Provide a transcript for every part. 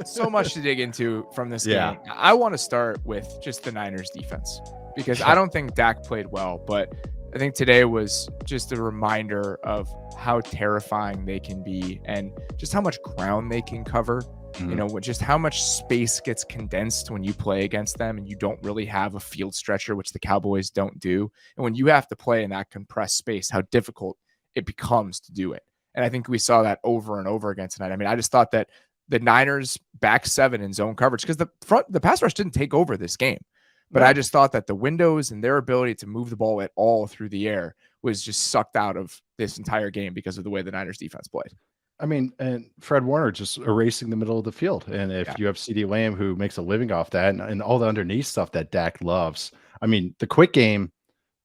So much to dig into from this Yeah. game. I want to start with just the Niners defense because I don't think Dak played well, but I think today was just a reminder of how terrifying they can be and just how much ground they can cover. You know, just how much space gets condensed when you play against them and you don't really have a field stretcher, which the Cowboys don't do. And when you have to play in that compressed space, how difficult it becomes to do it. And I think we saw that over and over again tonight. I mean, I just thought that the Niners back seven in zone coverage, because the pass rush didn't take over this game. But I just thought that the windows and their ability to move the ball at all through the air was just sucked out of this entire game because of the way the Niners defense played. I mean, and Fred Warner just erasing the middle of the field. And if you have CeeDee Lamb who makes a living off that and all the underneath stuff that Dak loves. I mean, the quick game,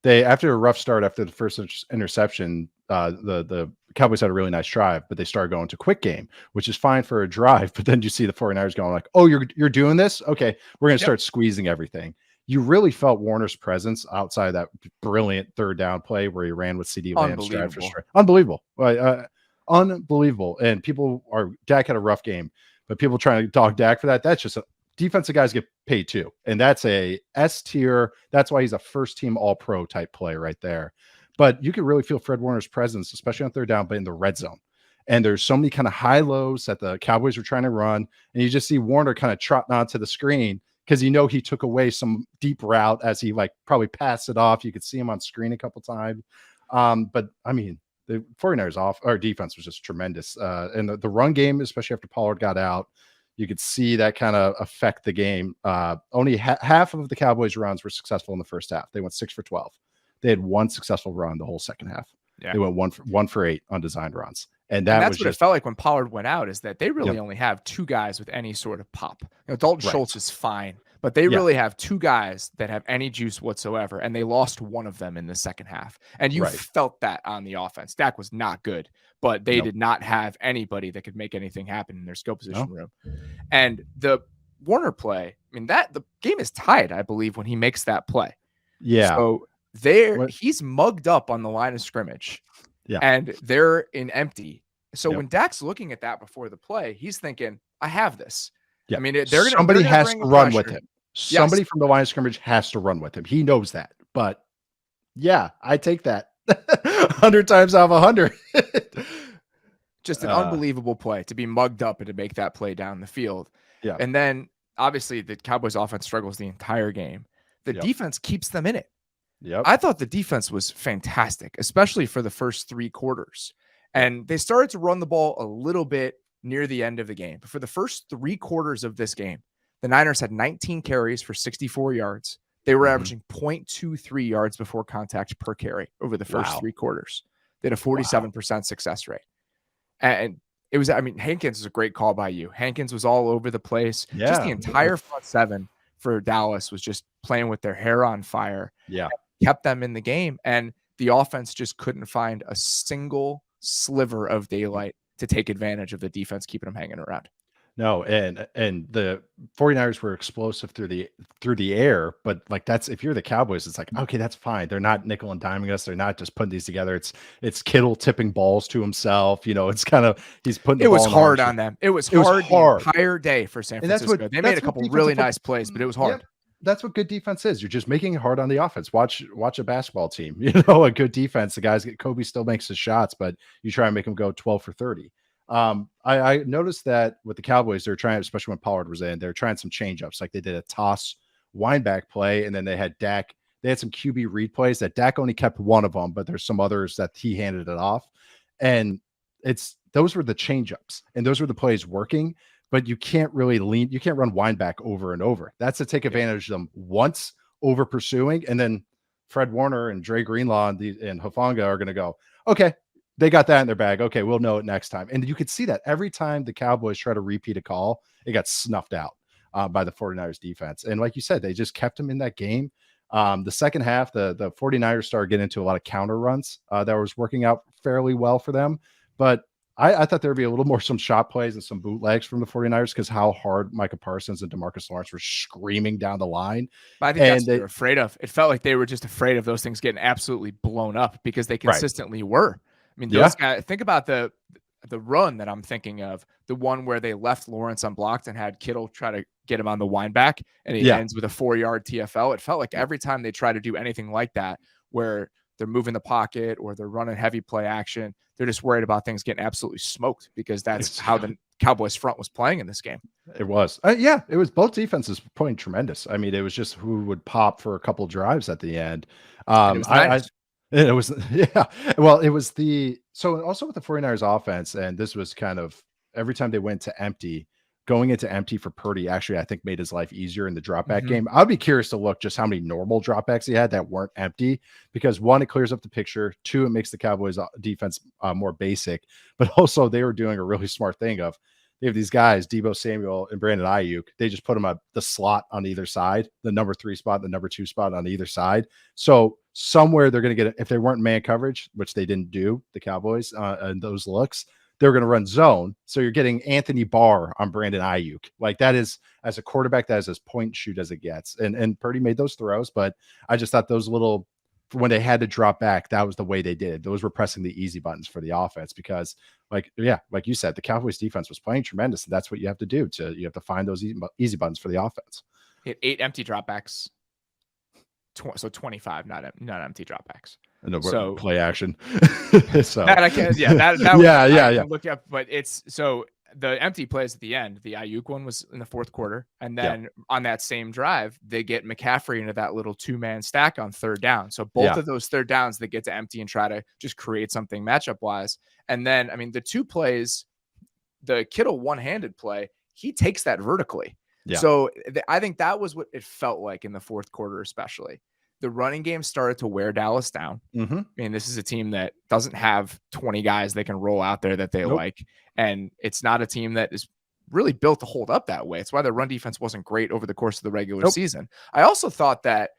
after a rough start after the first interception, the Cowboys had a really nice drive, but they started going to quick game, which is fine for a drive. But then you see the 49ers going like, oh, you're doing this? Okay, we're going to start squeezing everything. You really felt Warner's presence outside of that brilliant third down play where he ran with CeeDee Lamb stride for stride. Unbelievable. Unbelievable. And Dak had a rough game, but people trying to dog Dak for that. That's just defensive guys get paid too. And that's a S tier. That's why he's a first team all pro type play right there. But you could really feel Fred Warner's presence, especially on third down, but in the red zone. And there's so many kind of high lows that the Cowboys were trying to run. And you just see Warner kind of trotting onto the screen because he took away some deep route as he probably passed it off. You could see him on screen a couple times. But I mean, the 49ers defense was just tremendous. And the run game, especially after Pollard got out, you could see that kind of affect the game. Only half of the Cowboys runs were successful in the first half. They went 6 for 12. They had one successful run the whole second half. Yeah. They went one for 8 on designed runs. And that's what it felt like when Pollard went out, is that they really only have 2 guys with any sort of pop. Dalton Schultz is fine, but they really have 2 guys that have any juice whatsoever, and they lost one of them in the second half. And you felt that on the offense. Dak was not good, but they did not have anybody that could make anything happen in their skill position room. And the Warner play, I mean, the game is tied, I believe, when he makes that play. Yeah. So he's mugged up on the line of scrimmage. Yeah. And they're in empty. So when Dak's looking at that before the play, he's thinking, I have this. Yeah. I mean, somebody has to run with him. Somebody from the line of scrimmage has to run with him. He knows that. But yeah, I take that 100 times out of 100. Just an unbelievable play to be mugged up and to make that play down the field. Yeah. And then obviously the Cowboys offense struggles the entire game. The defense keeps them in it. Yep. I thought the defense was fantastic, especially for the first 3 quarters. And they started to run the ball a little bit near the end of the game. But for the first 3 quarters of this game, the Niners had 19 carries for 64 yards. They were averaging 0.23 yards before contact per carry over the first 3 quarters. They had a 47% success rate. And it was, I mean, Hankins was a great call by you. Hankins was all over the place. Yeah. Just the entire front seven for Dallas was just playing with their hair on fire. Yeah. Kept them in the game, and the offense just couldn't find a single sliver of daylight to take advantage of the defense keeping them hanging around. No, and the 49ers were explosive through the air, but that's, if you're the Cowboys, it's like, okay, that's fine. They're not nickel and diming us. They're not just putting these together. It's Kittle tipping balls to himself. It's kind of, he's putting it was hard on them. It was hard the entire day for San Francisco. They made a couple really nice plays, but it was hard. Yeah. That's what good defense is. You're just making it hard on the offense. Watch a basketball team. A good defense. The guys Kobe still makes his shots, but you try and make him go 12 for 30. I noticed that with the Cowboys, they're trying, especially when Pollard was in, they're trying some change-ups. Like they did a toss wineback play, and then they had Dak. They had some QB read plays that Dak only kept one of them, but there's some others that he handed it off. And those were the change-ups, and those were the plays working. But you can't really you can't run wineback over and over. That's to take advantage of them once over pursuing. And then Fred Warner and Dre Greenlaw and Hufanga are going to go, okay, they got that in their bag. Okay, we'll know it next time. And you could see that every time the Cowboys try to repeat a call, it got snuffed out by the 49ers defense. And like you said, they just kept them in that game. The second half, the 49ers started getting into a lot of counter runs that was working out fairly well for them. But I thought there would be a little more some shot plays and some bootlegs from the 49ers because how hard Micah Parsons and DeMarcus Lawrence were screaming down the line. But I think that's what they were afraid of. It felt like they were just afraid of those things getting absolutely blown up because they consistently were. I mean, those guys, think about the run that I'm thinking of, the one where they left Lawrence unblocked and had Kittle try to get him on the wind back, and he ends with a 4-yard TFL. It felt like every time they try to do anything like that, where they're moving the pocket or they're running heavy play action, they're just worried about things getting absolutely smoked, because that's how the Cowboys front was playing in this game. It was. It was both defenses playing tremendous. I mean, it was just who would pop for a couple drives at the end. It was Well, it was so also with the 49ers offense, and this was kind of every time they went to empty, going into empty for Purdy, actually, I think made his life easier in the dropback game. I'd be curious to look just how many normal dropbacks he had that weren't empty, because one, it clears up the picture. Two, it makes the Cowboys defense more basic, but also they were doing a really smart thing of, they have these guys, Deebo Samuel and Brandon Ayuk. They just put them at the slot on either side, the number 3 spot, the number 2 spot on either side. So somewhere they're going to get, if they weren't man coverage, which they didn't do, the Cowboys, and those looks, they're going to run zone. So you're getting Anthony Barr on Brandon Ayuk. Like, that is, as a quarterback, that is as point shoot as it gets. And Purdy made those throws, but I just thought those little, when they had to drop back, that was the way they did it. Those were pressing the easy buttons for the offense, because like you said, the Cowboys defense was playing tremendous. And that's what you have to do. You have to find those easy buttons for the offense. He had 8 empty dropbacks. So 25, not empty dropbacks. No, so play action. So that I can, that look up, but it's so the empty plays at the end. The Ayuk one was in the fourth quarter, and then on that same drive, they get McCaffrey into that little 2-man stack on 3rd down. So both of those 3rd downs, they get to empty and try to just create something matchup wise. And then, I mean, the 2 plays, the Kittle one-handed play, he takes that vertically. Yeah. So I think that was what it felt like in the fourth quarter, especially. The running game started to wear Dallas down. I mean, this is a team that doesn't have 20 guys they can roll out there that they like. And it's not a team that is really built to hold up that way. It's why their run defense wasn't great over the course of the regular season. I also thought that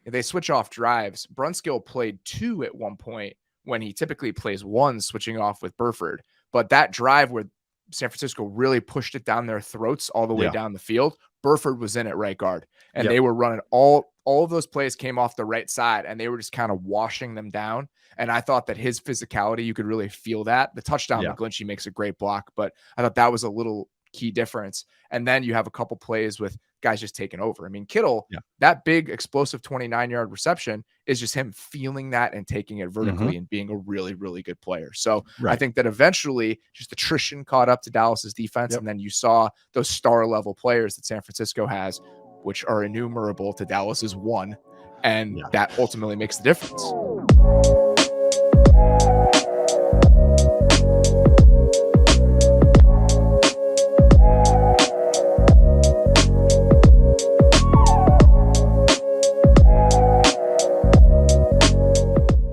if they switch off drives, Brunskill played 2 at one point when he typically plays 1, switching off with Burford. But that drive where San Francisco really pushed it down their throats all the way down the field, Burford was in at right guard, and they were running all of those plays came off the right side, and they were just kind of washing them down. And I thought that his physicality, you could really feel that. The touchdown, McGlinchey makes a great block, but I thought that was a little key difference. And then you have a couple plays with guys just taking over. I mean, Kittle, that big explosive 29-yard reception is just him feeling that and taking it vertically and being a really, really good player. So I think that eventually just attrition caught up to Dallas's defense. And then you saw those star level players that San Francisco has, which are innumerable to Dallas's 1. And that ultimately makes the difference.